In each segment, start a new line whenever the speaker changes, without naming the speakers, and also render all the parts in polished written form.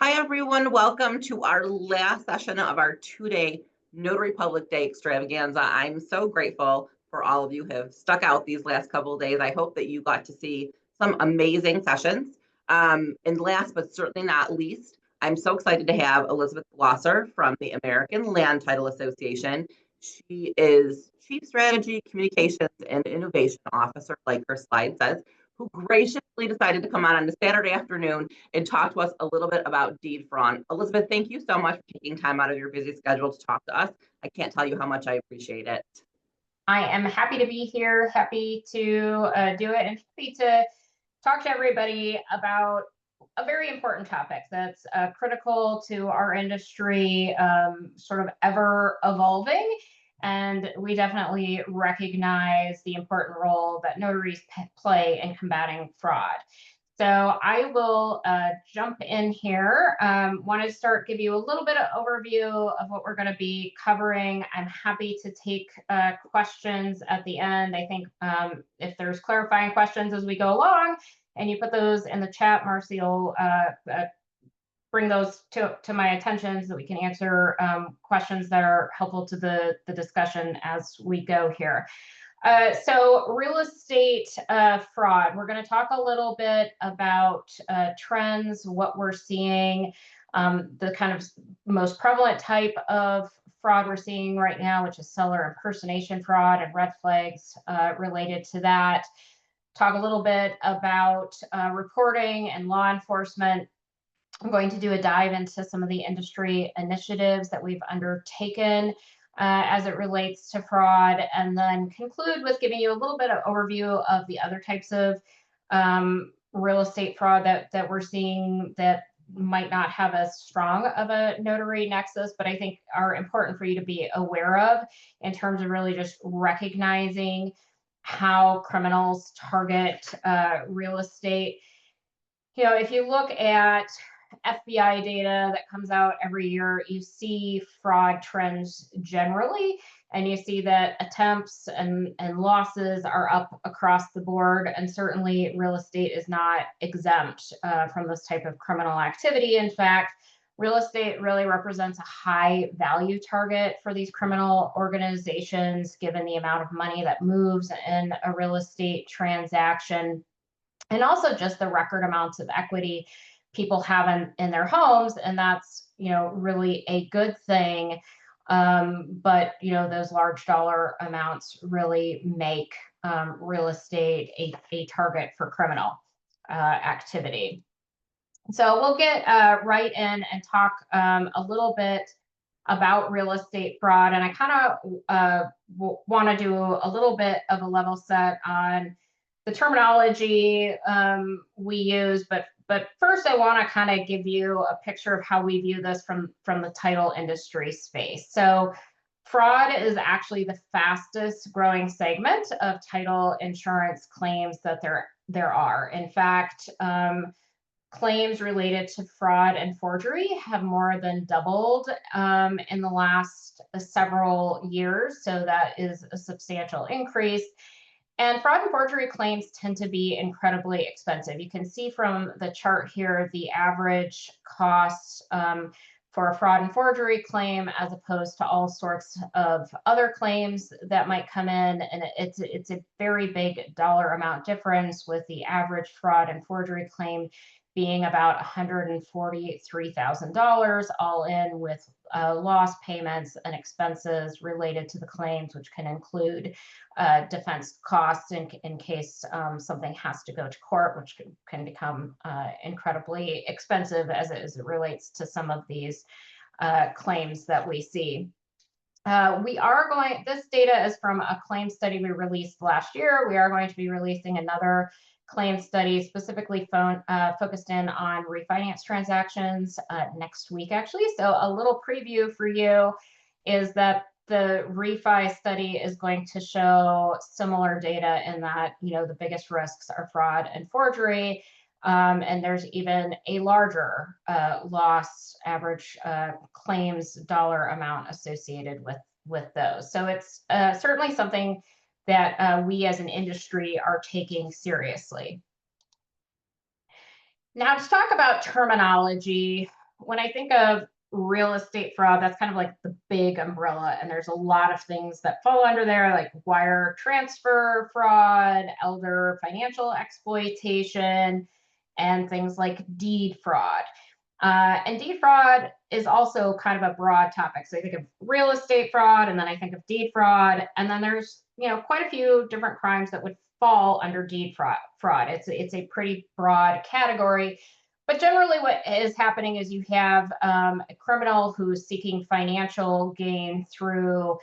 Hi, everyone. Welcome to our last session of our two-day Notary Public Day Extravaganza. I'm so grateful for all of you who have stuck out these last couple of days. I hope that you got to see some amazing sessions. And last but certainly not least, I'm so excited to have Elizabeth Blosser from the American Land Title Association. She is Chief Strategy, Communications, and Innovation Officer, like her slide says, who graciously decided to come on a Saturday afternoon and talk to us a little bit about deed fraud. Elizabeth, thank you so much for taking time out of your busy schedule to talk to us. I can't tell you how much I appreciate it.
I am happy to be here, happy to do it, and happy to talk to everybody about a very important topic that's critical to our industry, sort of ever evolving. And we definitely recognize the important role that notaries play in combating fraud. So I will jump in here. Want to give you a little bit of overview of what we're going to be covering. I'm happy to take questions at the end. I think if there's clarifying questions as we go along, and you put those in the chat, Marcy will bring those to my attention so that we can answer questions that are helpful to the discussion as we go here. So real estate fraud, we're going to talk a little bit about trends, what we're seeing, the kind of most prevalent type of fraud we're seeing right now, which is seller impersonation fraud, and red flags related to that. Talk a little bit about reporting and law enforcement. I'm going to do a dive into some of the industry initiatives that we've undertaken as it relates to fraud, and then conclude with giving you a little bit of overview of the other types of real estate fraud that we're seeing that might not have as strong of a notary nexus, but I think are important for you to be aware of in terms of really just recognizing how criminals target real estate. You know, if you look at FBI data that comes out every year, you see fraud trends generally, and you see that attempts and losses are up across the board, and certainly real estate is not exempt from this type of criminal activity. In fact, real estate really represents a high value target for these criminal organizations, given the amount of money that moves in a real estate transaction, and also just the record amounts of equity people have in their homes. And that's, you know, really a good thing. But, you know, those large dollar amounts really make real estate a target for criminal activity. So we'll get right in and talk a little bit about real estate fraud. And I kind of want to do a little bit of a level set on the terminology we use, but first I want to kind of give you a picture of how we view this from the title industry space. So fraud is actually the fastest growing segment of title insurance claims that there are. In fact, claims related to fraud and forgery have more than doubled in the last several years. So that is a substantial increase. And fraud and forgery claims tend to be incredibly expensive. You can see from the chart here the average cost for a fraud and forgery claim as opposed to all sorts of other claims that might come in. And it's a very big dollar amount difference, with the average fraud and forgery claim being about $143,000 all in, with loss payments and expenses related to the claims, which can include defense costs in case something has to go to court, which can become incredibly expensive as it relates to some of these claims that we see. This data is from a claim study we released last year. We are going to be releasing another claim study specifically focused in on refinance transactions next week, actually. So a little preview for you is that the refi study is going to show similar data in that, you know, the biggest risks are fraud and forgery. And there's even a larger loss average claims dollar amount associated with those. So it's certainly something that we as an industry are taking seriously. Now, to talk about terminology, when I think of real estate fraud, that's kind of like the big umbrella. And there's a lot of things that fall under there, like wire transfer fraud, elder financial exploitation, and things like deed fraud. And deed fraud is also kind of a broad topic. So I think of real estate fraud, and then I think of deed fraud, and then there's quite a few different crimes that would fall under deed fraud. It's a pretty broad category. But generally what is happening is you have a criminal who's seeking financial gain through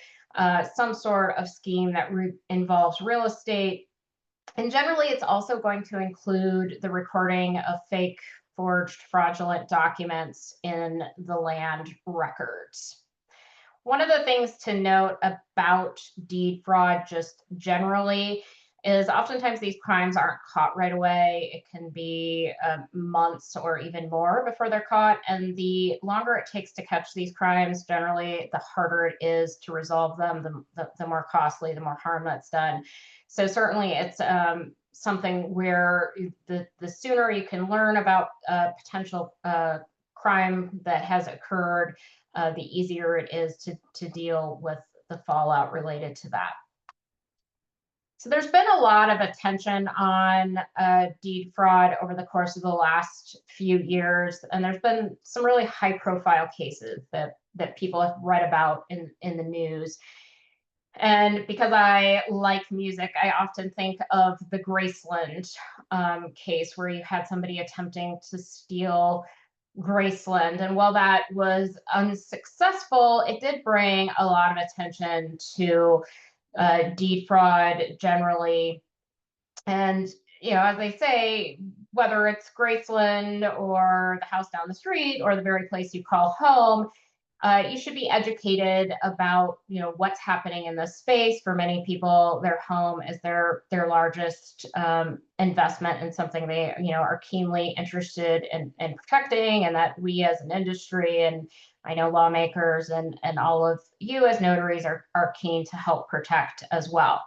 some sort of scheme that involves real estate. And generally it's also going to include the recording of fake, forged, fraudulent documents in the land records. One of the things to note about deed fraud just generally is oftentimes these crimes aren't caught right away. It can be months or even more before they're caught. And the longer it takes to catch these crimes, generally, the harder it is to resolve them, the more costly, the more harm that's done. So certainly it's something where the sooner you can learn about potential crime that has occurred, the easier it is to deal with the fallout related to that. So there's been a lot of attention on deed fraud over the course of the last few years, and there's been some really high-profile cases that people have read about in the news. And because I like music, I often think of the Graceland case, where you had somebody attempting to steal Graceland. And while that was unsuccessful, it did bring a lot of attention to deed fraud generally. And, as they say, whether it's Graceland or the house down the street or the very place you call home, you should be educated about, what's happening in this space. For many people, their home is their largest investment in something they, are keenly interested in protecting, and that we as an industry, and I know lawmakers and all of you as notaries are keen to help protect as well.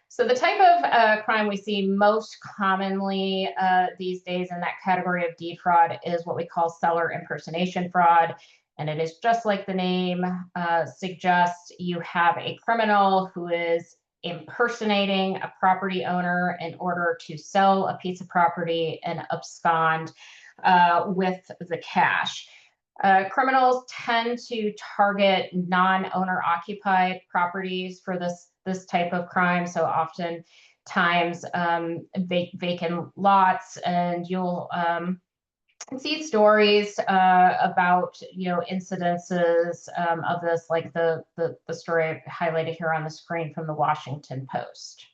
So the type of crime we see most commonly these days in that category of deed fraud is what we call seller impersonation fraud. And it is just like the name suggests. You have a criminal who is impersonating a property owner in order to sell a piece of property and abscond with the cash. Criminals tend to target non-owner occupied properties for this type of crime. So oftentimes vacant lots, and you'll see stories about incidences of this, like the story highlighted here on the screen from the Washington Post.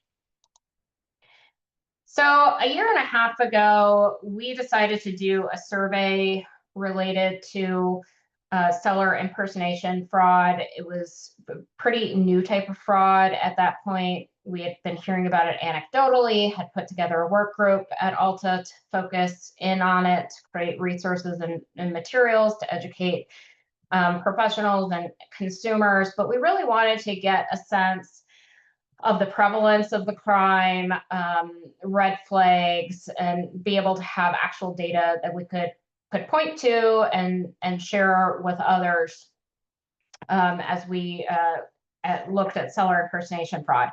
So a year and a half ago, we decided to do a survey related to seller impersonation fraud. It was a pretty new type of fraud at that point. We had been hearing about it anecdotally, had put together a work group at Alta to focus in on it, to create resources and materials to educate professionals and consumers. But we really wanted to get a sense of the prevalence of the crime, red flags, and be able to have actual data that we could point to and share with others as we looked at seller impersonation fraud.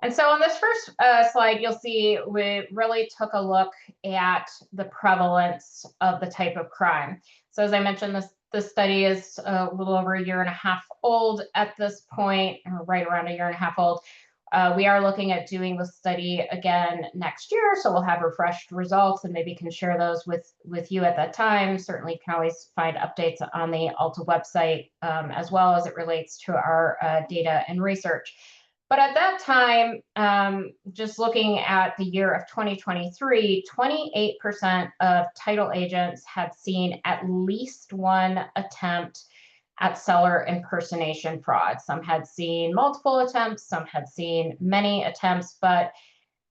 And so on this first slide, you'll see we really took a look at the prevalence of the type of crime. So as I mentioned, this study is a little over a year and a half old at this point, or right around a year and a half old. We are looking at doing the study again next year, so we'll have refreshed results and maybe can share those with you at that time. Certainly, you can always find updates on the Alta website as well as it relates to our data and research. But at that time, just looking at the year of 2023, 28% of title agents had seen at least one attempt at seller impersonation fraud. Some had seen multiple attempts, some had seen many attempts, but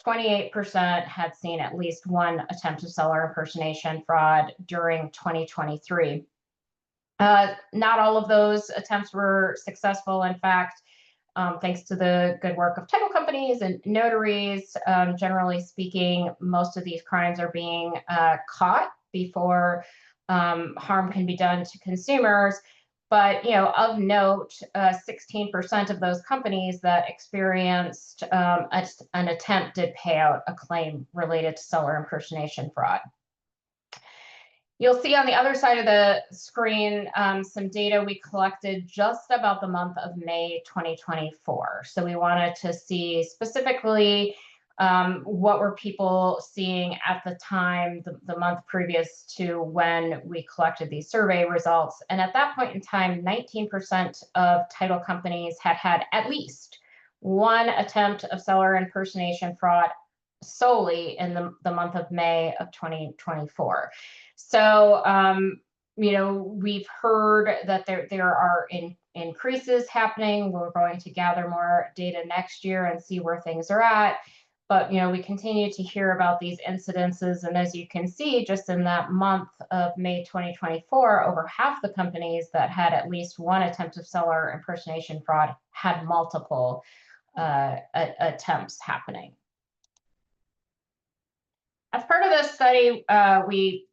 28% had seen at least one attempt of seller impersonation fraud during 2023. Not all of those attempts were successful. In fact, thanks to the good work of title companies and notaries, generally speaking, most of these crimes are being caught before harm can be done to consumers. But of note, 16% of those companies that experienced an attempt did pay out a claim related to seller impersonation fraud. You'll see on the other side of the screen some data we collected just about the month of May 2024. So we wanted to see specifically what were people seeing at the time, the month previous to when we collected these survey results. And at that point in time, 19% of title companies had had at least one attempt of seller impersonation fraud solely in the month of May of 2024. So, we've heard that there are increases happening. We're going to gather more data next year and see where things are at. But, we continue to hear about these incidences. And as you can see, just in that month of May 2024, over half the companies that had at least one attempt of seller impersonation fraud had multiple attempts happening. As part of this study, we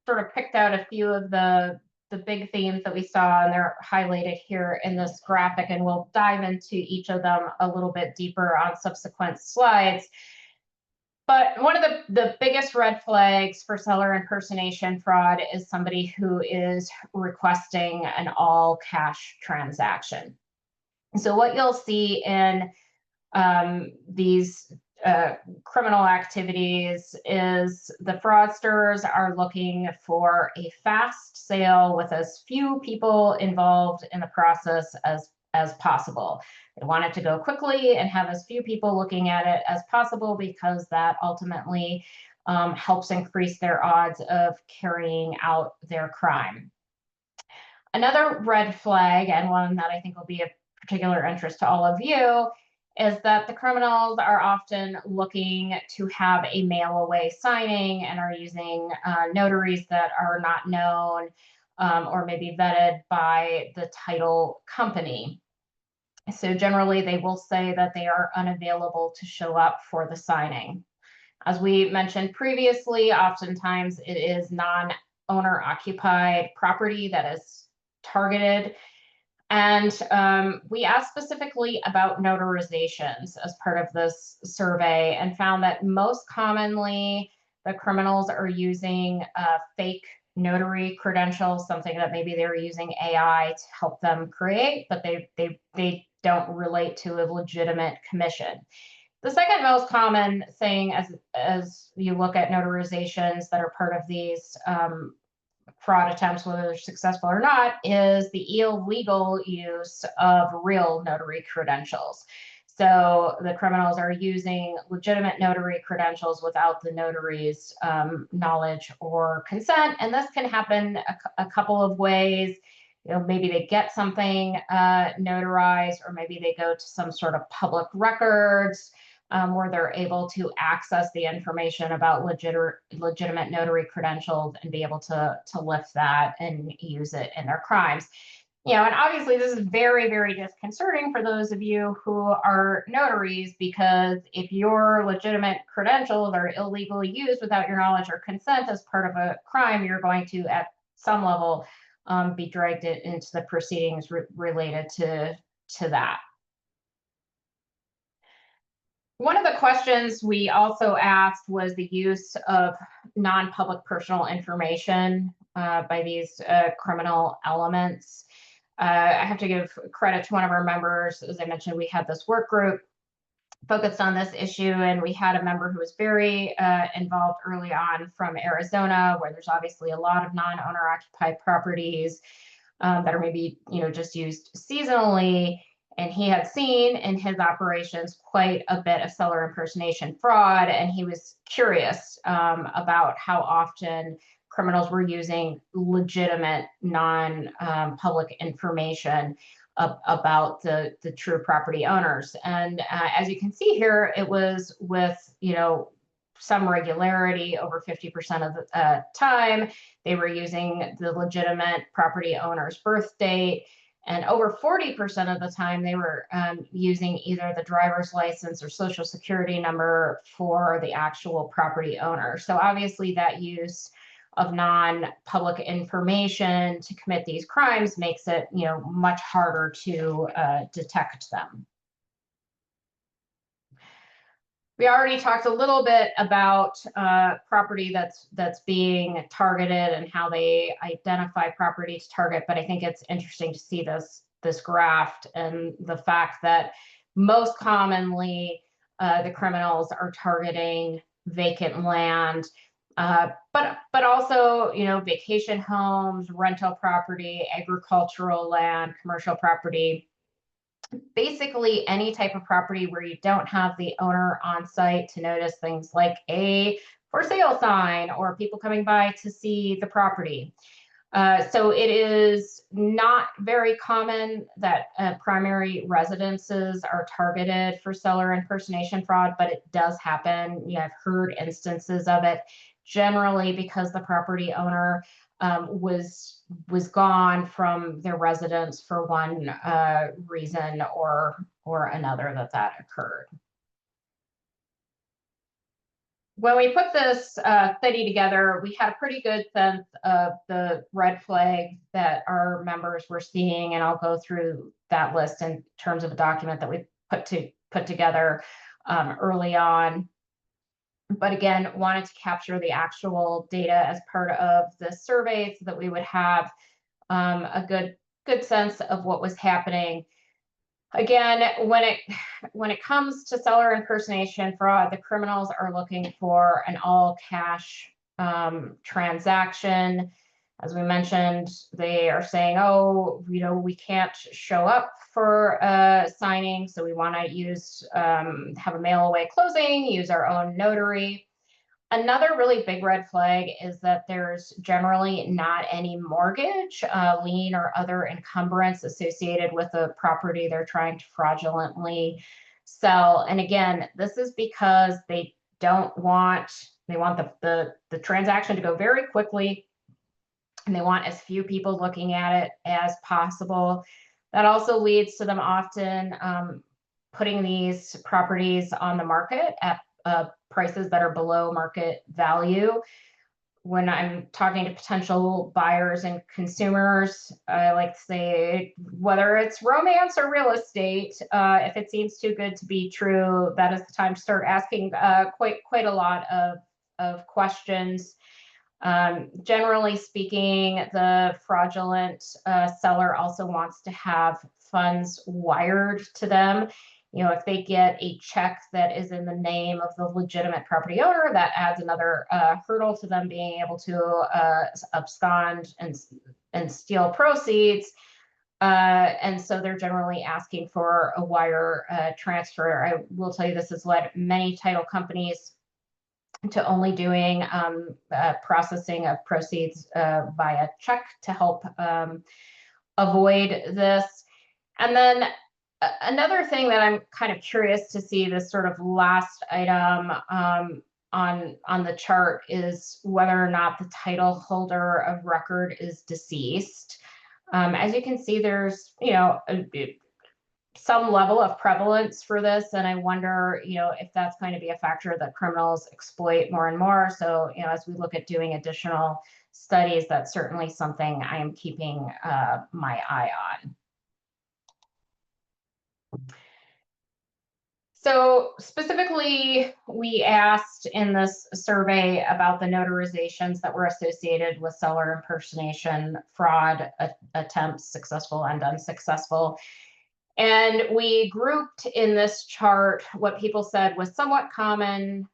sort of picked out a few of the big themes that we saw, and they're highlighted here in this graphic, and we'll dive into each of them a little bit deeper on subsequent slides. But one of the biggest red flags for seller impersonation fraud is somebody who is requesting an all cash transaction. So what you'll see in these criminal activities is the fraudsters are looking for a fast sale with as few people involved in the process as possible. They want it to go quickly and have as few people looking at it as possible, because that ultimately helps increase their odds of carrying out their crime. Another red flag, and one that I think will be of particular interest to all of you, is that the criminals are often looking to have a mail away signing and are using notaries that are not known or maybe vetted by the title company. So generally they will say that they are unavailable to show up for the signing. As we mentioned previously, oftentimes it is non-owner occupied property that is targeted. And we asked specifically about notarizations as part of this survey, and found that most commonly the criminals are using fake notary credentials, something that maybe they're using AI to help them create, but they don't relate to a legitimate commission. The second most common thing as you look at notarizations that are part of these fraud attempts, whether they're successful or not, is the illegal use of real notary credentials. So the criminals are using legitimate notary credentials without the notary's knowledge or consent. And this can happen a couple of ways. Maybe they get something notarized, or maybe they go to some sort of public records where they're able to access the information about legitimate notary credentials and be able to lift that and use it in their crimes. And obviously this is very, very disconcerting for those of you who are notaries, because if your legitimate credentials are illegally used without your knowledge or consent as part of a crime, you're going to, at some level, be dragged into the proceedings related to that. One of the questions we also asked was the use of non-public personal information by these criminal elements. I have to give credit to one of our members. As I mentioned, we had this work group focused on this issue, and we had a member who was very involved early on from Arizona, where there's obviously a lot of non-owner occupied properties that are maybe just used seasonally. And he had seen in his operations quite a bit of seller impersonation fraud, and he was curious about how often criminals were using legitimate non-public information about the true property owners. And as you can see here, it was with some regularity. Over 50% of the time they were using the legitimate property owner's birth date. And over 40% of the time, they were using either the driver's license or social security number for the actual property owner. So obviously that use of non-public information to commit these crimes makes it, much harder to detect them. We already talked a little bit about property that's being targeted and how they identify property to target, but I think it's interesting to see this graph and the fact that most commonly the criminals are targeting vacant land, but also vacation homes, rental property, agricultural land, commercial property. Basically any type of property where you don't have the owner on site to notice things like a for sale sign or people coming by to see the property. So it is not very common that primary residences are targeted for seller impersonation fraud, but it does happen. I've heard instances of it, generally because the property owner was gone from their residence for one reason or another that occurred. When we put this study together, we had a pretty good sense of the red flags that our members were seeing, and I'll go through that list in terms of a document that we put together early on. But again, wanted to capture the actual data as part of the survey so that we would have a good sense of what was happening. Again, when it comes to seller impersonation fraud, the criminals are looking for an all cash transaction. As we mentioned, they are saying, oh, we can't show up for signing, so we want to use have a mail away closing, use our own notary. Another really big red flag is that there's generally not any mortgage, lien, or other encumbrance associated with the property they're trying to fraudulently sell. And again, this is because they want the transaction to go very quickly, and they want as few people looking at it as possible. That also leads to them often putting these properties on the market at prices that are below market value. When I'm talking to potential buyers and consumers, I like to say, whether it's romance or real estate, if it seems too good to be true, that is the time to start asking quite a lot of questions. Generally speaking, the fraudulent seller also wants to have funds wired to them. If they get a check that is in the name of the legitimate property owner, that adds another hurdle to them being able to abscond and steal proceeds. And so they're generally asking for a wire transfer. I will tell you, this has led many title companies to only doing processing of proceeds via check to help avoid this. And then another thing that I'm kind of curious to see, this sort of last item on the chart, is whether or not the title holder of record is deceased. As you can see, there's some level of prevalence for this, and I wonder if that's going to be a factor that criminals exploit more and more. So as we look at doing additional studies, that's certainly something I am keeping my eye on. So specifically, we asked in this survey about the notarizations that were associated with seller impersonation fraud attempts, successful and unsuccessful. And we grouped in this chart what people said was somewhat common,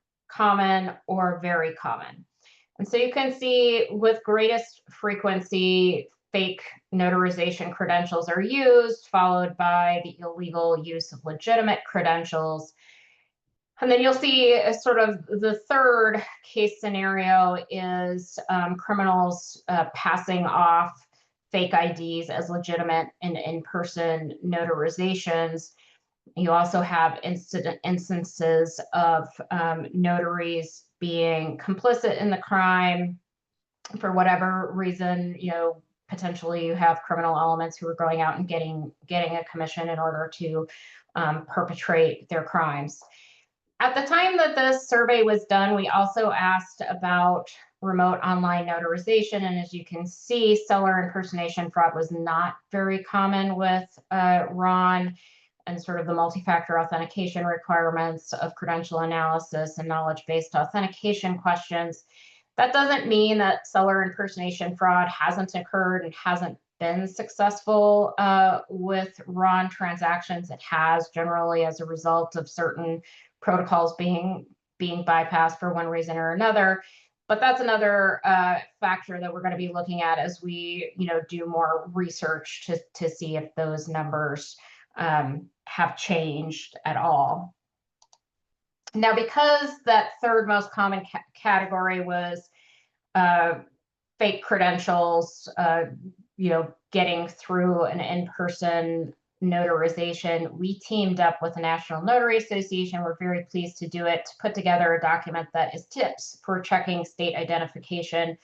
or very common. And so you can see with greatest frequency, fake notarization credentials are used, followed by the illegal use of legitimate credentials. And then you'll see sort of the third case scenario is criminals passing off fake IDs as legitimate and in-person notarizations. You also have instances of notaries being complicit in the crime for whatever reason. Potentially you have criminal elements who are going out and getting a commission in order to perpetrate their crimes. At the time that this survey was done, we also asked about remote online notarization. And as you can see, seller impersonation fraud was not very common with RON, and sort of the multi-factor authentication requirements of credential analysis and knowledge-based authentication questions. That doesn't mean that seller impersonation fraud hasn't occurred and hasn't been successful with RON transactions. It has, generally as a result of certain protocols being bypassed for one reason or another. But that's another factor that we're going to be looking at as we, do more research to see if those numbers have changed at all. Now, because that third most common category was fake credentials, getting through an in-person notarization, we teamed up with the National Notary Association. We're very pleased to do it, to put together a document that is tips for checking state identification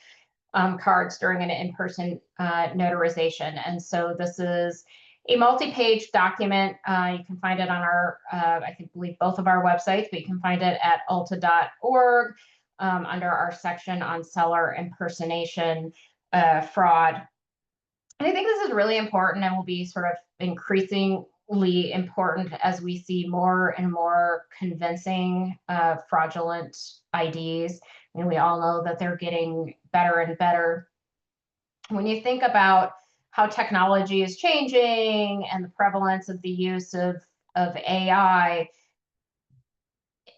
cards during an in-person notarization. And so this is a multi-page document. You can find it on our, I believe both of our websites, but you can find it at alta.org under our section on seller impersonation fraud. And I think this is really important and will be sort of increasingly important as we see more and more convincing fraudulent IDs. I mean, we all know that they're getting better and better. When you think about how technology is changing and the prevalence of the use of AI,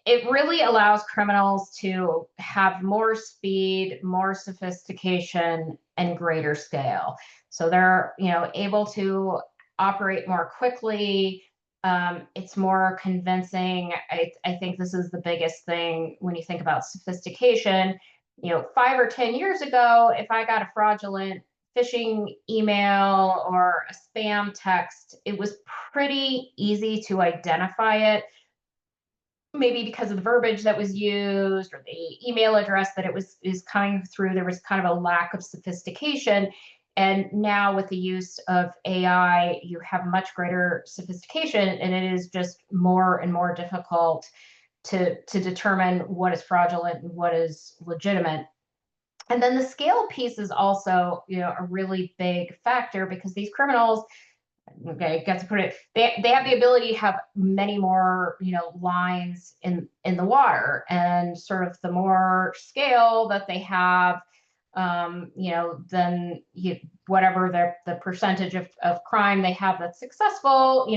it really allows criminals to have more speed, more sophistication, and greater scale. So they're, able to operate more quickly. It's more convincing. I think this is the biggest thing when you think about sophistication. 5 or 10 years ago, if I got a fraudulent phishing email or a spam text, it was pretty easy to identify it, maybe because of the verbiage that was used or the email address that it is coming through. There was kind of a lack of sophistication. And now with the use of AI, you have much greater sophistication, and it is just more and more difficult to determine what is fraudulent and what is legitimate. And then the scale piece is also, a really big factor, because these criminals, okay, got to put it, they have the ability to have many more, lines in the water, and sort of the more scale that they have, then whatever the percentage of crime they have that's successful,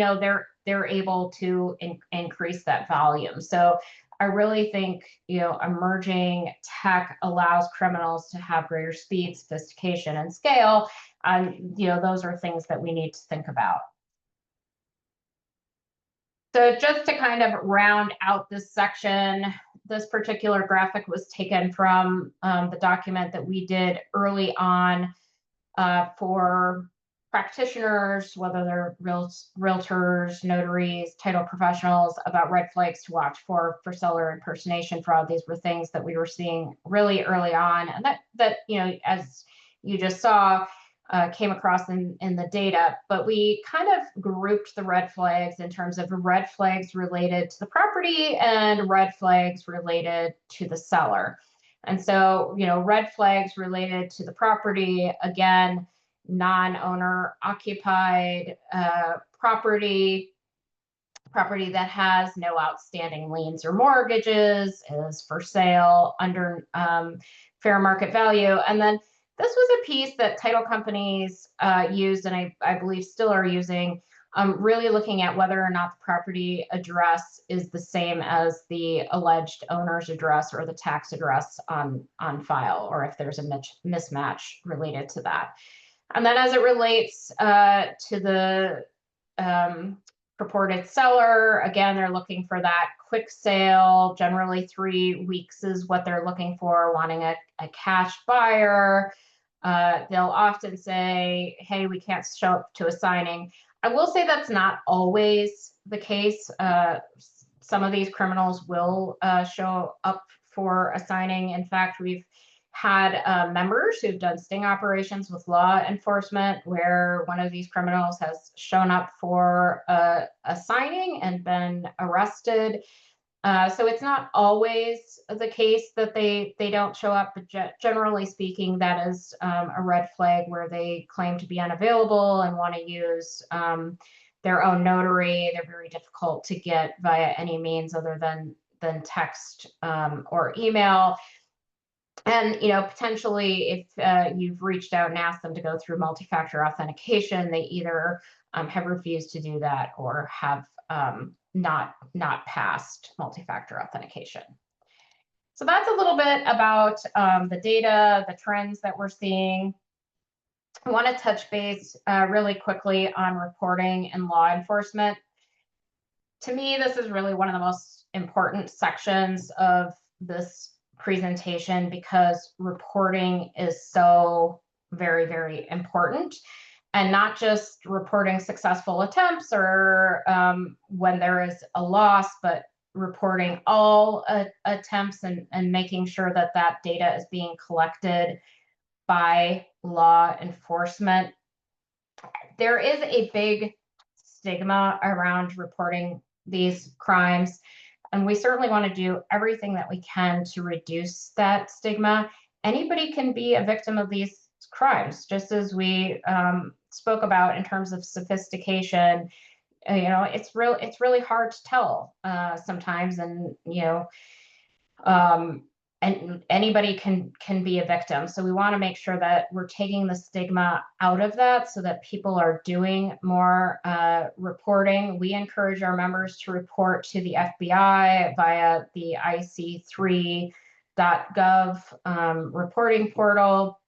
they're able to increase that volume. So I really think, emerging tech allows criminals to have greater speed, sophistication, and scale. And, those are things that we need to think about. So just to kind of round out this section, this particular graphic was taken from the document that we did early on for practitioners, whether they're realtors, notaries, title professionals, about red flags to watch for seller impersonation fraud. These were things that we were seeing really early on, and that as you just saw, came across in the data. But we kind of grouped the red flags in terms of red flags related to the property and red flags related to the seller. And so, red flags related to the property, again, non-owner occupied property that has no outstanding liens or mortgages, is for sale under fair market value. And then this was a piece that title companies used, and I believe still are using, really looking at whether or not the property address is the same as the alleged owner's address or the tax address on file, or if there's a mismatch related to that. And then as it relates to the purported seller, again, they're looking for that quick sale. Generally 3 weeks is what they're looking for, wanting a cash buyer. They'll often say, hey, we can't show up to a signing. I will say that's not always the case. Some of these criminals will show up for a signing. In fact, we've had members who've done sting operations with law enforcement where one of these criminals has shown up for a signing and been arrested. So it's not always the case that they don't show up, but generally speaking, that is a red flag where they claim to be unavailable and want to use their own notary. They're very difficult to get via any means other than text or email. And potentially, if you've reached out and asked them to go through multi-factor authentication, they either have refused to do that or have not passed multi-factor authentication. So that's a little bit about the data, the trends that we're seeing. I want to touch base really quickly on reporting and law enforcement. To me, this is really one of the most important sections of this presentation because reporting is so very, very important. And not just reporting successful attempts or when there is a loss, but reporting all attempts and making sure that that data is being collected by law enforcement. There is a big stigma around reporting these crimes, and we certainly want to do everything that we can to reduce that stigma. Anybody can be a victim of these crimes, just as we spoke about in terms of sophistication. It's really hard to tell sometimes, and and anybody can be a victim. So we want to make sure that we're taking the stigma out of that so that people are doing more reporting. We encourage our members to report to the FBI via the ic3.gov reporting portal.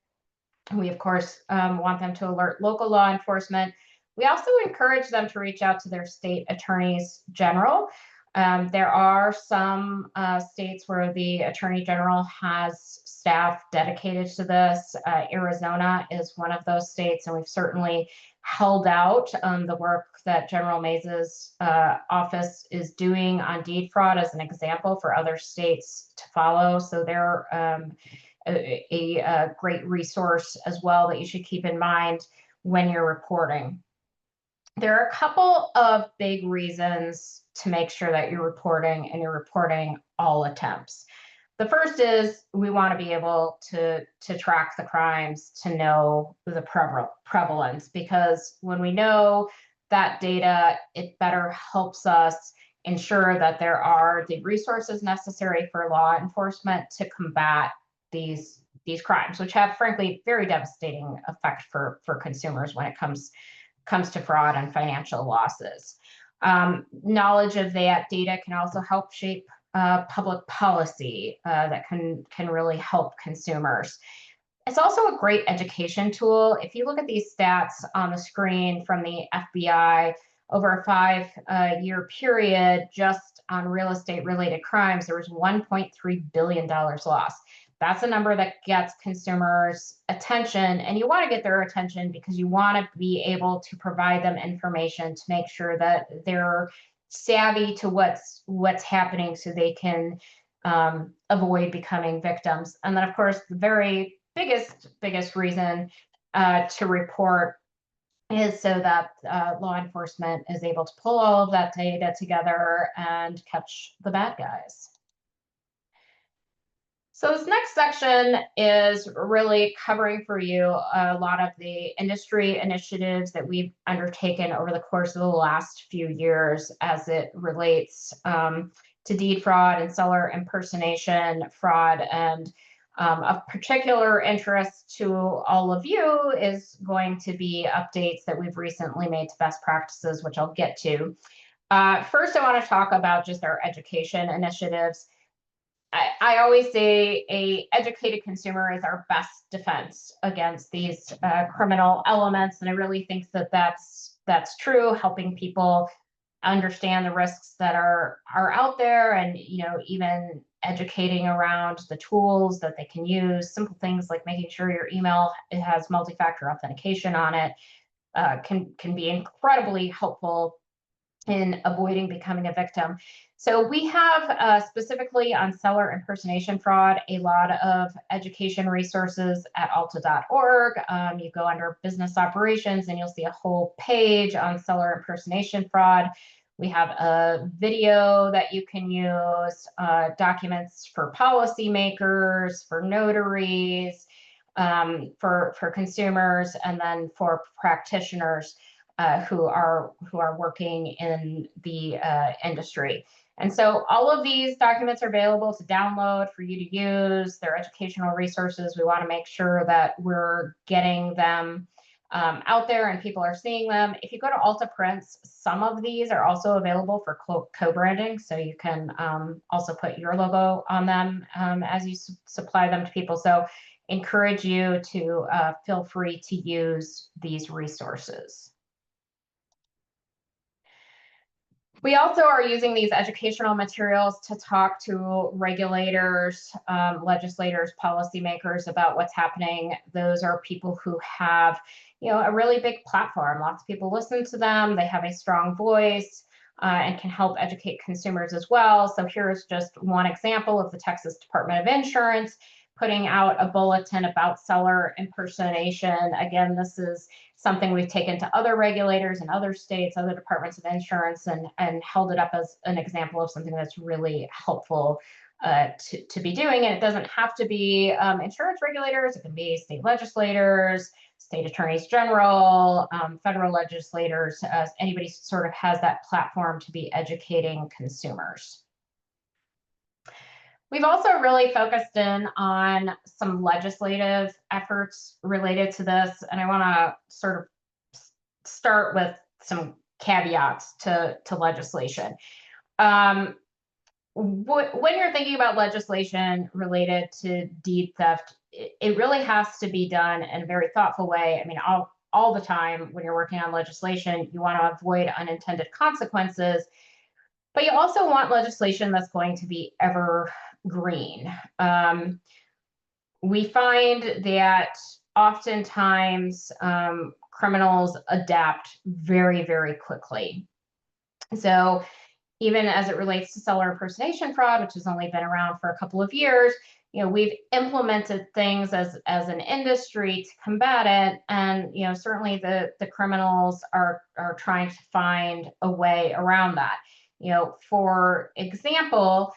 We, of course, want them to alert local law enforcement. We also encourage them to reach out to their state attorneys general. There are some states where the Attorney General has staff dedicated to this. Arizona is one of those states, and we've certainly held out the work that General Mays's office is doing on deed fraud as an example for other states to follow. So they're a great resource as well that you should keep in mind when you're reporting. There are a couple of big reasons to make sure that you're reporting and you're reporting all attempts. The first is we want to be able to track the crimes to know the prevalence, because when we know that data, it better helps us ensure that there are the resources necessary for law enforcement to combat these crimes, which have, frankly, very devastating effect for consumers when it comes to fraud and financial losses. Knowledge of that data can also help shape public policy that can really help consumers. It's also a great education tool. If you look at these stats on the screen from the FBI, over a 5-year period, just on real estate related crimes, there was $1.3 billion lost. That's a number that gets consumers attention, and you want to get their attention because you want to be able to provide them information to make sure that they're savvy to what's happening so they can avoid becoming victims. And then, of course, the very biggest reason to report is so that law enforcement is able to pull all of that data together and catch the bad guys. So this next section is really covering for you a lot of the industry initiatives that we've undertaken over the course of the last few years as it relates to deed fraud and seller impersonation fraud. And of particular interest to all of you is going to be updates that we've recently made to best practices, which I'll get to. First, I want to talk about just our education initiatives. I always say a educated consumer is our best defense against these criminal elements, and I really think that that's true. Helping people understand the risks that are out there, and even educating around the tools that they can use. Simple things like making sure your email has multi-factor authentication on it can be incredibly helpful in avoiding becoming a victim. So we have specifically on seller impersonation fraud, a lot of education resources at alta.org. You go under business operations and you'll see a whole page on seller impersonation fraud. We have a video that you can use, documents for policymakers, for notaries, for consumers, and then for practitioners who are working in the industry. And so all of these documents are available to download for you to use. They're educational resources. We want to make sure that we're getting them out there and people are seeing them. If you go to Alta Prints, some of these are also available for co-branding. So you can also put your logo on them as you supply them to people. So encourage you to feel free to use these resources. We also are using these educational materials to talk to regulators, legislators, policymakers about what's happening. Those are people who have, a really big platform. Lots of people listen to them. They have a strong voice and can help educate consumers as well. So here's just one example of the Texas Department of Insurance putting out a bulletin about seller impersonation. Again, this is something we've taken to other regulators in other states, other departments of insurance, and held it up as an example of something that's really helpful to be doing. And it doesn't have to be insurance regulators. It can be state legislators, state attorneys general, federal legislators. Anybody sort of has that platform to be educating consumers. We've also really focused in on some legislative efforts related to this, and I want to sort of start with some caveats to legislation. When you're thinking about legislation related to deed theft, it really has to be done in a very thoughtful way. I mean, all the time when you're working on legislation, you want to avoid unintended consequences, but you also want legislation that's going to be evergreen. We find that oftentimes criminals adapt very, very quickly. So even as it relates to seller impersonation fraud, which has only been around for a couple of years, we've implemented things as an industry to combat it, and certainly the criminals are trying to find a way around that. For example,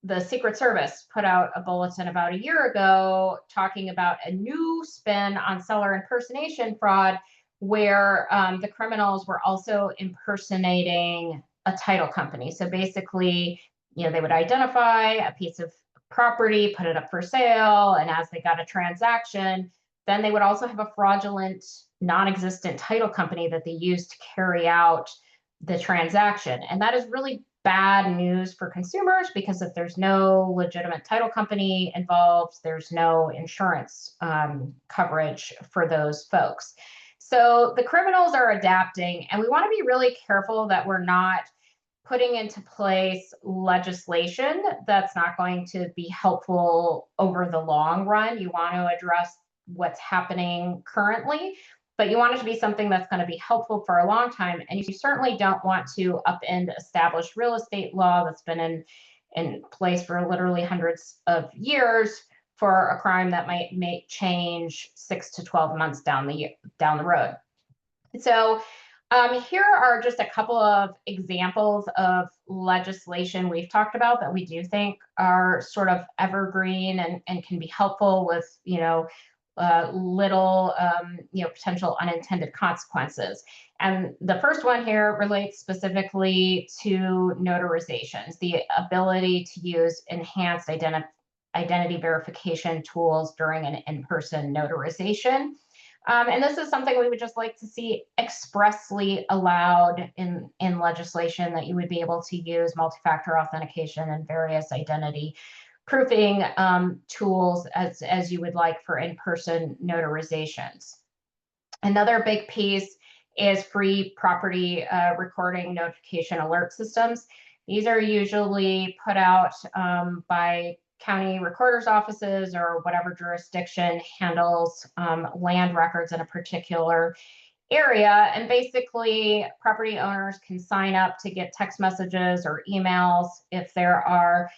the Secret Service put out a bulletin about a year ago talking about a new spin on seller impersonation fraud, where the criminals were also impersonating a title company. So basically, they would identify a piece of property, put it up for sale, and as they got a transaction, then they would also have a fraudulent, non-existent title company that they used to carry out the transaction. And that is really bad news for consumers, because if there's no legitimate title company involved, there's no insurance coverage for those folks. So the criminals are adapting, and we want to be really careful that we're not putting into place legislation that's not going to be helpful over the long run. You want to address what's happening currently, but you want it to be something that's going to be helpful for a long time. And you certainly don't want to upend established real estate law that's been in place for literally hundreds of years for a crime that may change 6 to 12 months down the road. So here are just a couple of examples of legislation we've talked about that we do think are sort of evergreen and can be helpful with, little, potential unintended consequences. And the first one here relates specifically to notarizations, the ability to use enhanced identity verification tools during an in-person notarization. And this is something we would just like to see expressly allowed in legislation, that you would be able to use multi-factor authentication and various identity proofing tools as you would like for in-person notarizations. Another big piece is free property recording notification alert systems. These are usually put out by county recorder's offices or whatever jurisdiction handles land records in a particular area. And basically, property owners can sign up to get text messages or emails if there are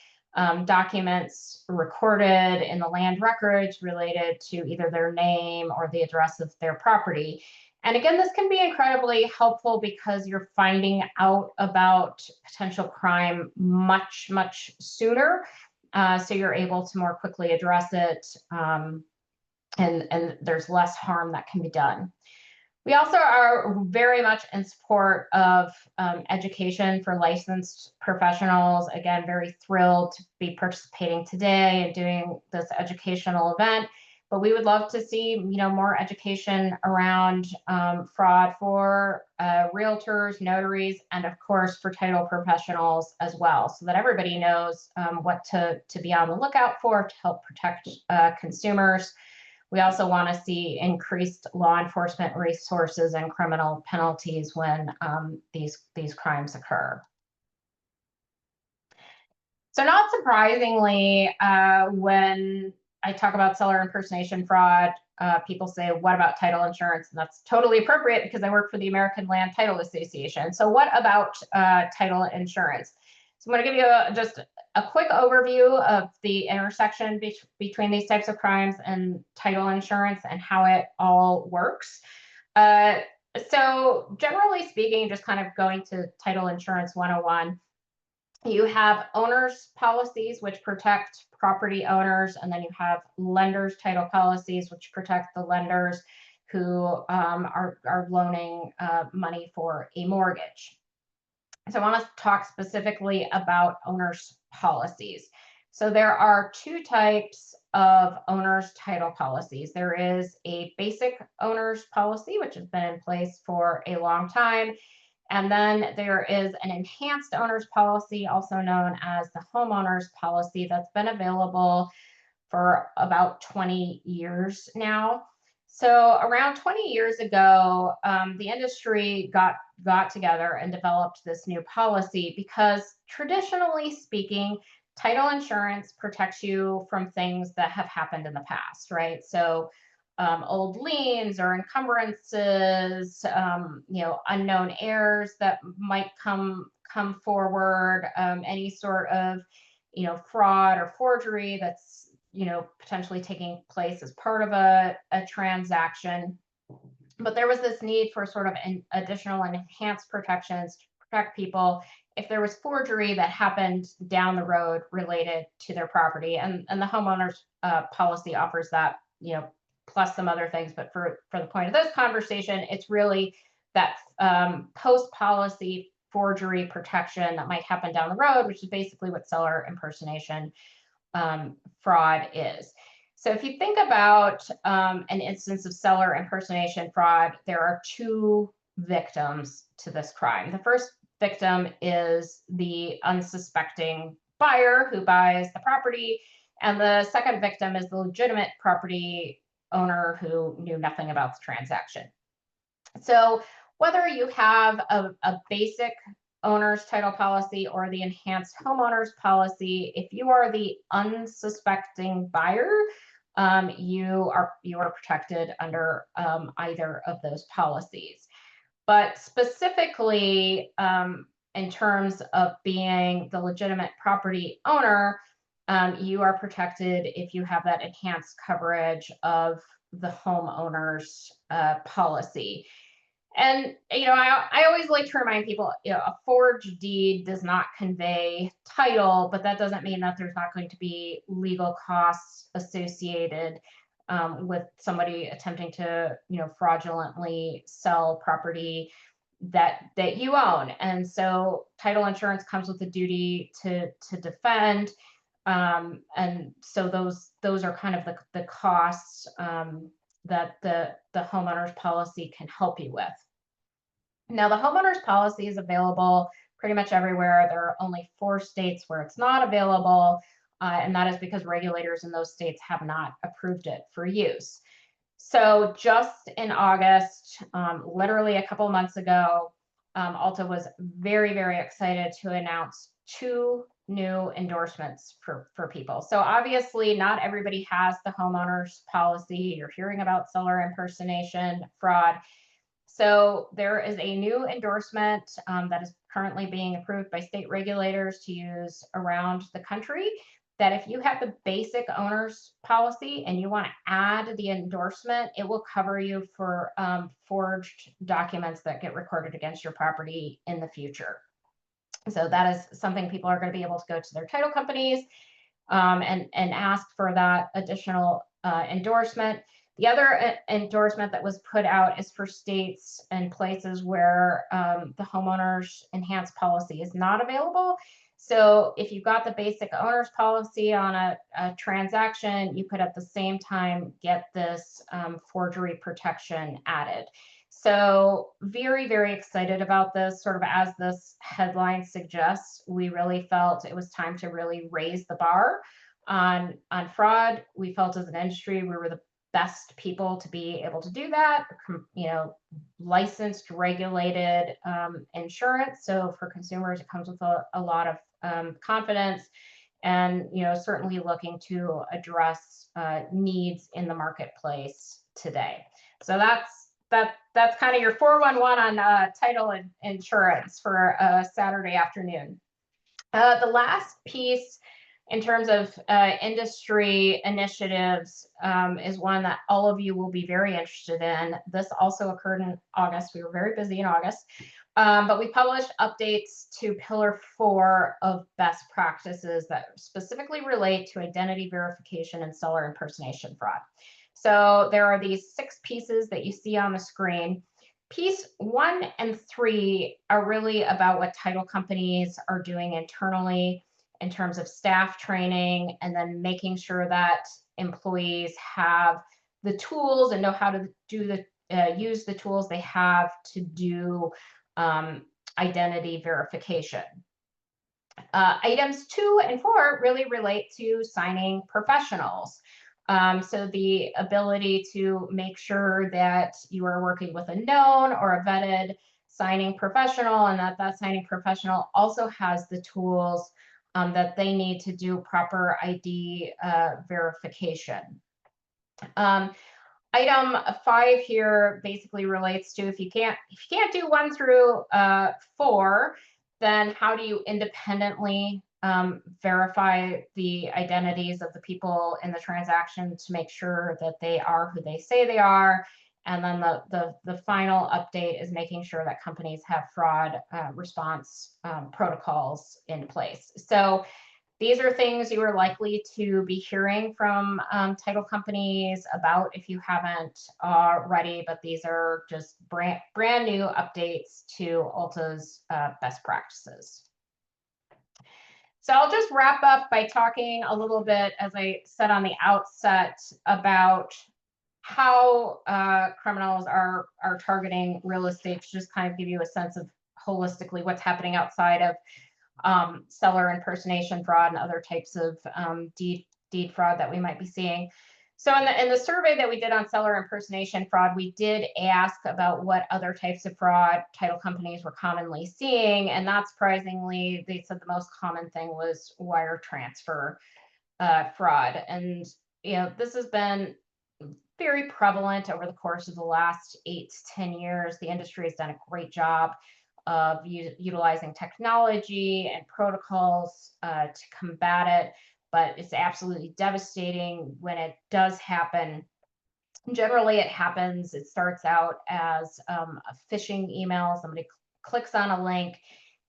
documents recorded in the land records related to either their name or the address of their property. And again, this can be incredibly helpful because you're finding out about potential crime much, much sooner. So you're able to more quickly address it, and there's less harm that can be done. We also are very much in support of education for licensed professionals. Again, very thrilled to be participating today and doing this educational event. But we would love to see, more education around fraud for realtors, notaries, and of course for title professionals as well, so that everybody knows what to be on the lookout for to help protect consumers. We also want to see increased law enforcement resources and criminal penalties when these crimes occur. So not surprisingly, when I talk about seller impersonation fraud, people say, what about title insurance? And that's totally appropriate because I work for the American Land Title Association. So what about title insurance? So I'm going to give you just a quick overview of the intersection between these types of crimes and title insurance and how it all works. So generally speaking, just kind of going to title insurance 101, you have owners policies, which protect property owners, and then you have lenders title policies, which protect the lenders who are loaning money for a mortgage. So I want to talk specifically about owners policies. So there are two types of owners title policies. There is a basic owners policy, which has been in place for a long time. And then there is an enhanced owner's policy, also known as the homeowner's policy, that's been available for about 20 years now. So around 20 years ago, the industry got together and developed this new policy because traditionally speaking, title insurance protects you from things that have happened in the past, right? So old liens or encumbrances, unknown heirs that might come forward, any sort of, fraud or forgery that's, potentially taking place as part of a transaction. But there was this need for sort of an additional and enhanced protections to protect people if there was forgery that happened down the road related to their property. And the homeowner's policy offers that, plus some other things. But for the point of this conversation, it's really that post-policy forgery protection that might happen down the road, which is basically what seller impersonation fraud is. So if you think about an instance of seller impersonation fraud, there are two victims to this crime. The first victim is the unsuspecting buyer who buys the property, and the second victim is the legitimate property owner who knew nothing about the transaction. So whether you have a basic owner's title policy or the enhanced homeowner's policy, if you are the unsuspecting buyer, you are protected under either of those policies. But specifically, in terms of being the legitimate property owner, you are protected if you have that enhanced coverage of the homeowner's policy. And, I always like to remind people, a forged deed does not convey title, but that doesn't mean that there's not going to be legal costs associated with somebody attempting to, fraudulently sell property that you own. And so title insurance comes with a duty to defend. And so those are kind of the costs that the homeowner's policy can help you with. Now, the homeowner's policy is available pretty much everywhere. There are only 4 states where it's not available, and that is because regulators in those states have not approved it for use. So just in August, literally a couple of months ago, Alta was very, very excited to announce 2 new endorsements for people. So obviously not everybody has the homeowner's policy. You're hearing about seller impersonation fraud. So there is a new endorsement that is currently being approved by state regulators to use around the country. that if you have the basic owner's policy and you want to add the endorsement, it will cover you for forged documents that get recorded against your property in the future. So that is something people are going to be able to go to their title companies and ask for that additional endorsement. The other endorsement that was put out is for states and places where the homeowner's enhanced policy is not available. So if you got the basic owner's policy on a transaction, you could at the same time get this forgery protection added. So very, very excited about this. Sort of as this headline suggests, we really felt it was time to really raise the bar on fraud. We felt as an industry we were the best people to be able to do that. You know, licensed, regulated insurance. So for consumers, it comes with a lot of confidence, and you know, certainly looking to address needs in the marketplace today. So that's kind of your 411 on title and insurance for a Saturday afternoon. The last piece in terms of industry initiatives is one that all of you will be very interested in. This also occurred in August. We were very busy in August, but we published updates to Pillar 4 of best practices that specifically relate to identity verification and seller impersonation fraud. So there are these 6 pieces that you see on the screen. Piece 1 and 3 are really about what title companies are doing internally in terms of staff training, and then making sure that employees have the tools and know how to do the use the tools they have to do identity verification. Items 2 and 4 really relate to signing professionals. So the ability to make sure that you are working with a known or a vetted signing professional, and that signing professional also has the tools that they need to do proper ID verification. Item 5 here basically relates to if you can't do 1 through 4, then how do you independently verify the identities of the people in the transaction to make sure that they are who they say they are? And then the final update is making sure that companies have fraud response protocols in place. So these are things you are likely to be hearing from title companies about if you haven't already, but these are just brand new updates to Ulta's best practices. So I'll just wrap up by talking a little bit, as I said on the outset, about how criminals are targeting real estate, to just kind of give you a sense of holistically what's happening outside of seller impersonation fraud and other types of deed fraud that we might be seeing. So in the survey that we did on seller impersonation fraud, we did ask about what other types of fraud title companies were commonly seeing, and not surprisingly, they said the most common thing was wire transfer fraud. And you know, this has been very prevalent over the course of the last 8 to 10 years. The industry has done a great job of utilizing technology and protocols to combat it, but it's absolutely devastating when it does happen. Generally, it starts out as a phishing email. Somebody clicks on a link,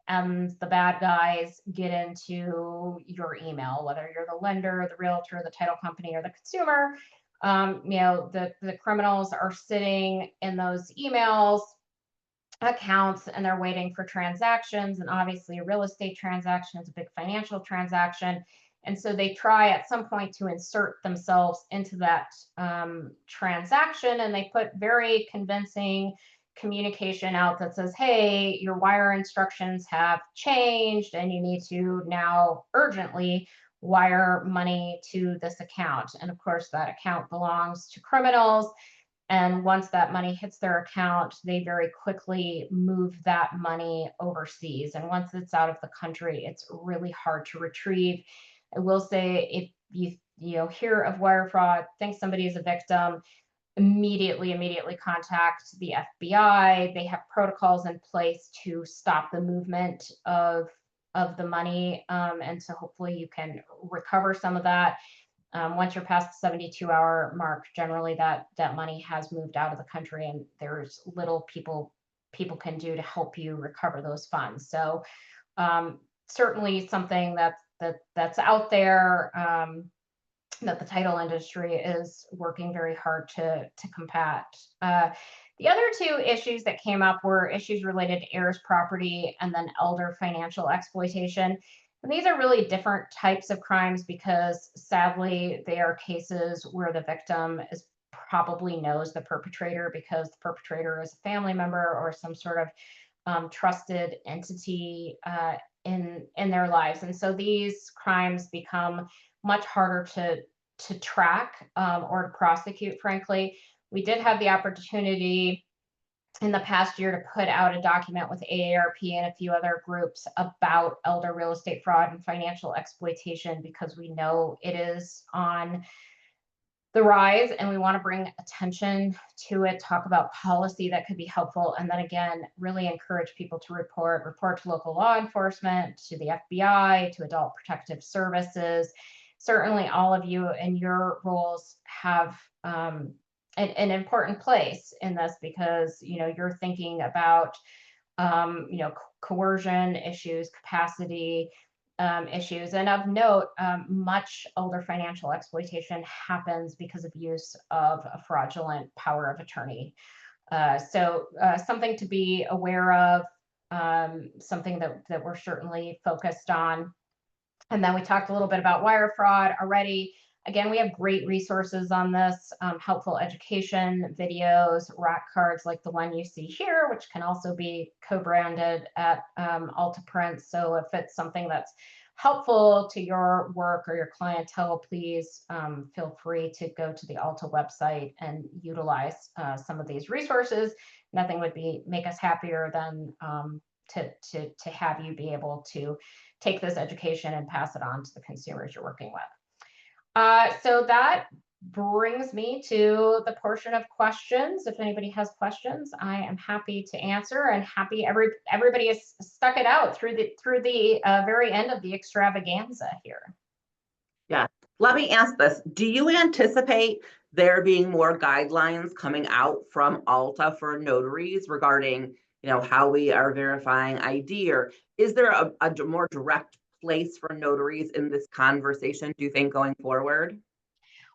and the bad guys get into your email, whether you're the lender, the realtor, the title company, or the consumer. You know, the criminals are sitting in those emails accounts, and they're waiting for transactions. And obviously a real estate transaction is a big financial transaction, and so they try at some point to insert themselves into that transaction, and they put very convincing communication out that says, hey, your wire instructions have changed and you need to now urgently wire money to this account. And of course that account belongs to criminals, and once that money hits their account, they very quickly move that money overseas. And once it's out of the country, it's really hard to retrieve. I will say, if you hear of wire fraud, think somebody is a victim, immediately contact the FBI. They have protocols in place to stop the movement of the money. And so hopefully you can recover some of that. Once you're past the 72-hour mark, generally that money has moved out of the country, and there's little people can do to help you recover those funds. So certainly something that's out there, that the title industry is working very hard to combat. The other two issues that came up were issues related to heirs property and then elder financial exploitation. And these are really different types of crimes because sadly they are cases where the victim probably knows the perpetrator because the perpetrator is a family member or some sort of trusted entity in their lives. And so these crimes become much harder to track or to prosecute, frankly. We did have the opportunity in the past year to put out a document with AARP and a few other groups about elder real estate fraud and financial exploitation because we know it is on the rise and we want to bring attention to it, talk about policy that could be helpful, and then again, really encourage people to report to local law enforcement, to the FBI, to Adult Protective Services. Certainly all of you in your roles have an important place in this because you're thinking about coercion issues, capacity issues, and of note, much older financial exploitation happens because of use of a fraudulent power of attorney. So something to be aware of, something that we're certainly focused on. And then we talked a little bit about wire fraud already. Again, we have great resources on this, helpful education videos, rack cards like the one you see here, which can also be co-branded at Alta Prints. So if it's something that's helpful to your work or your clientele, please feel free to go to the Alta website and utilize some of these resources. Nothing would make us happier than to have you be able to take this education and pass it on to the consumers you're working with. So that brings me to the portion of questions. If anybody has questions, I am happy to answer, and happy everybody has stuck it out through the very end of the extravaganza here.
Yeah, let me ask this. Do you anticipate there being more guidelines coming out from Alta for notaries regarding, how we are verifying ID, or is there a more direct place for notaries in this conversation, do you think, going forward?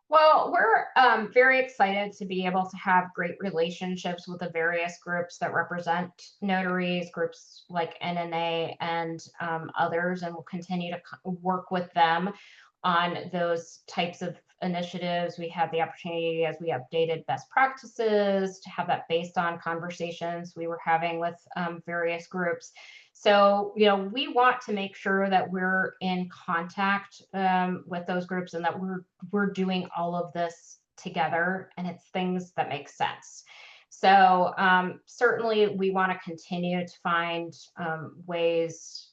Well, we're very excited to be able to have great relationships with the various groups that represent notaries, groups like NNA and others, and we'll continue to work with them on those types of initiatives. We had the opportunity, as we updated best practices, to have that based on conversations we were having with various groups. So, we want to make sure that we're in contact with those groups and that we're doing all of this together, and it's things that make sense. So certainly we want to continue to find ways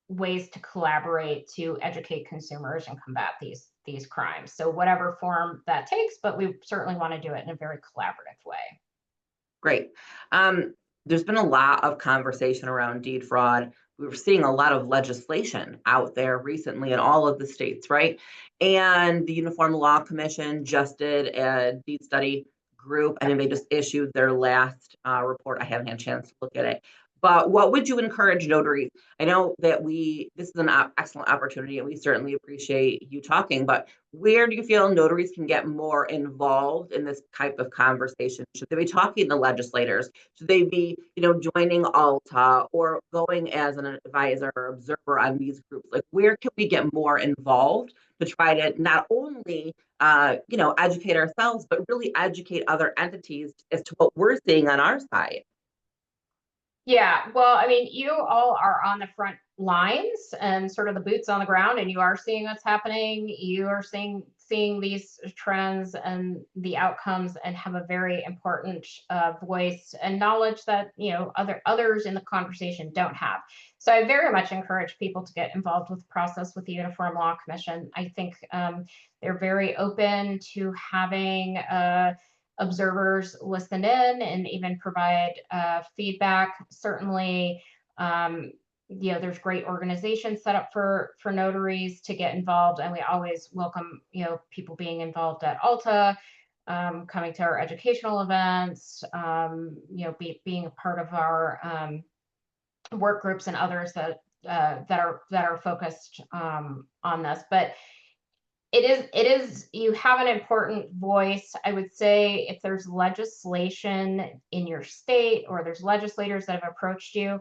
to collaborate to educate consumers and combat these crimes. So whatever form that takes, but we certainly want to do it in a very collaborative way.
Great. There's been a lot of conversation around deed fraud. We were seeing a lot of legislation out there recently in all of the states, right? And the Uniform Law Commission just did a deed study group. I mean, they just issued their last report. I haven't had a chance to look at it. But what would you encourage notaries? I know that this is an excellent opportunity, and we certainly appreciate you talking, but where do you feel notaries can get more involved in this type of conversation? Should they be talking to legislators? Should they be, joining Alta or going as an advisor or observer on these groups? Like, where can we get more involved to try to not only, educate ourselves, but really educate other entities as to what we're seeing on our side?
Yeah, well, I mean, you all are on the front lines and sort of the boots on the ground, and you are seeing what's happening. You are seeing these trends and the outcomes, and have a very important voice and knowledge that others in the conversation don't have. So I very much encourage people to get involved with the process with the Uniform Law Commission. I think they're very open to having observers listen in and even provide feedback. Certainly, there's great organizations set up for notaries to get involved, and we always welcome, people being involved at Alta, coming to our educational events, being a part of our work groups and others that are focused on this. But it is you have an important voice. I would say if there's legislation in your state or there's legislators that have approached you,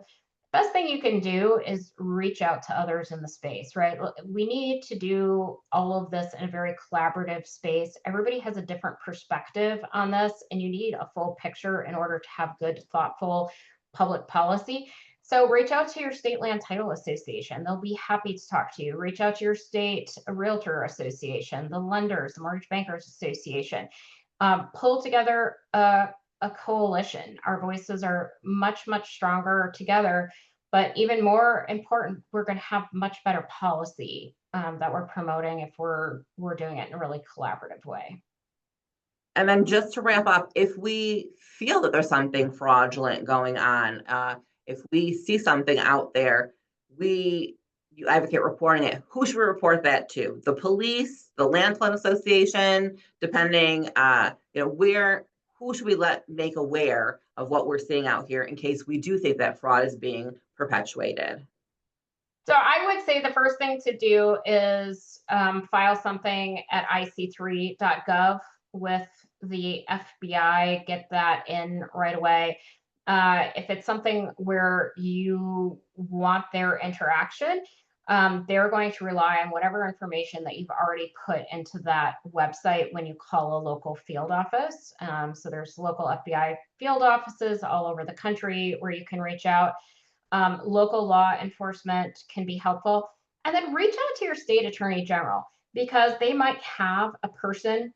best thing you can do is reach out to others in the space, right? We need to do all of this in a very collaborative space. Everybody has a different perspective on this, and you need a full picture in order to have good, thoughtful public policy. So reach out to your state land title association. They'll be happy to talk to you. Reach out to your state realtor association, the lenders, the mortgage bankers association. Pull together a coalition. Our voices are much, much stronger together. But even more important, we're going to have much better policy that we're promoting if we're doing it in a really collaborative way.
And then just to wrap up, if we feel that there's something fraudulent going on, if we see something out there, you advocate reporting it. Who should we report that to? The police, the landlord association, depending, who should we make aware of what we're seeing out here in case we do think that fraud is being perpetuated?
So I would say the first thing to do is file something at ic3.gov with the FBI, get that in right away. If it's something where you want their interaction, they're going to rely on whatever information that you've already put into that website when you call a local field office. So there's local FBI field offices all over the country where you can reach out. Local law enforcement can be helpful. And then reach out to your state attorney general, because they might have a person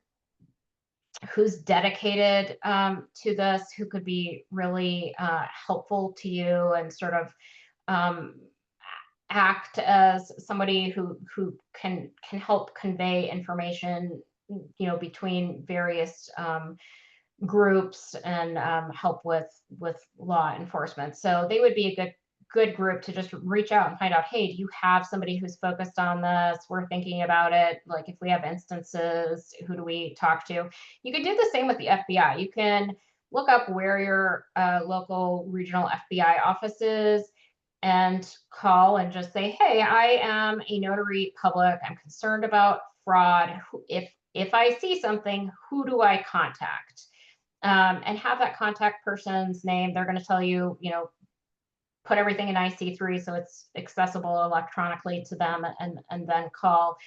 who's dedicated to this, who could be really helpful to you and sort of act as somebody who can help convey information, between various groups and help with law enforcement. So they would be a good group to just reach out and find out, hey, do you have somebody who's focused on this? We're thinking about it. Like, if we have instances, who do we talk to? You can do the same with the FBI. You can look up where your local regional FBI office is and call and just say, hey, I am a notary public. I'm concerned about fraud. If I see something, who do I contact? And have that contact person's name. They're going to tell you, put everything in IC3 so it's accessible electronically to them, and then call.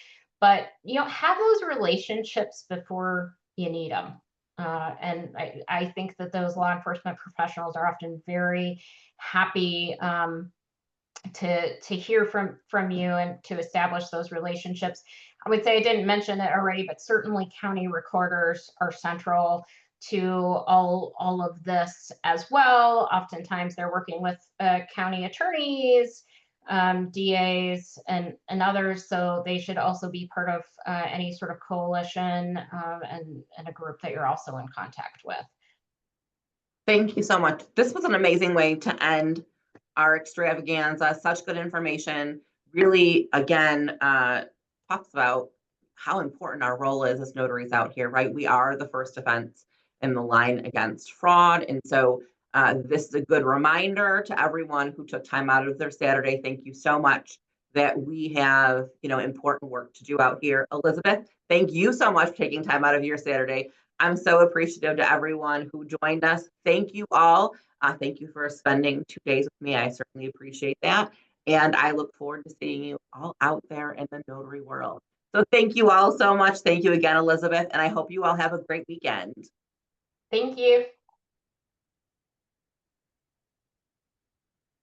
But have those relationships before you need them. And I think that those law enforcement professionals are often very happy to hear from you and to establish those relationships. I would say I didn't mention it already, but certainly county recorders are central to all of this as well. Oftentimes they're working with county attorneys, DAs, and others, so they should also be part of any sort of coalition and a group that you're also in contact with.
Thank you so much. This was an amazing way to end our extravaganza. Such good information. Really, again, talks about how important our role is as notaries out here, right? We are the first defense in the line against fraud. And so this is a good reminder to everyone who took time out of their Saturday. Thank you so much, that we have, important work to do out here. Elizabeth, thank you so much for taking time out of your Saturday. I'm so appreciative to everyone who joined us. Thank you all. Thank you for spending 2 days with me. I certainly appreciate that. And I look forward to seeing you all out there in the notary world. So thank you all so much. Thank you again, Elizabeth. And I hope you all have a great weekend.
Thank you.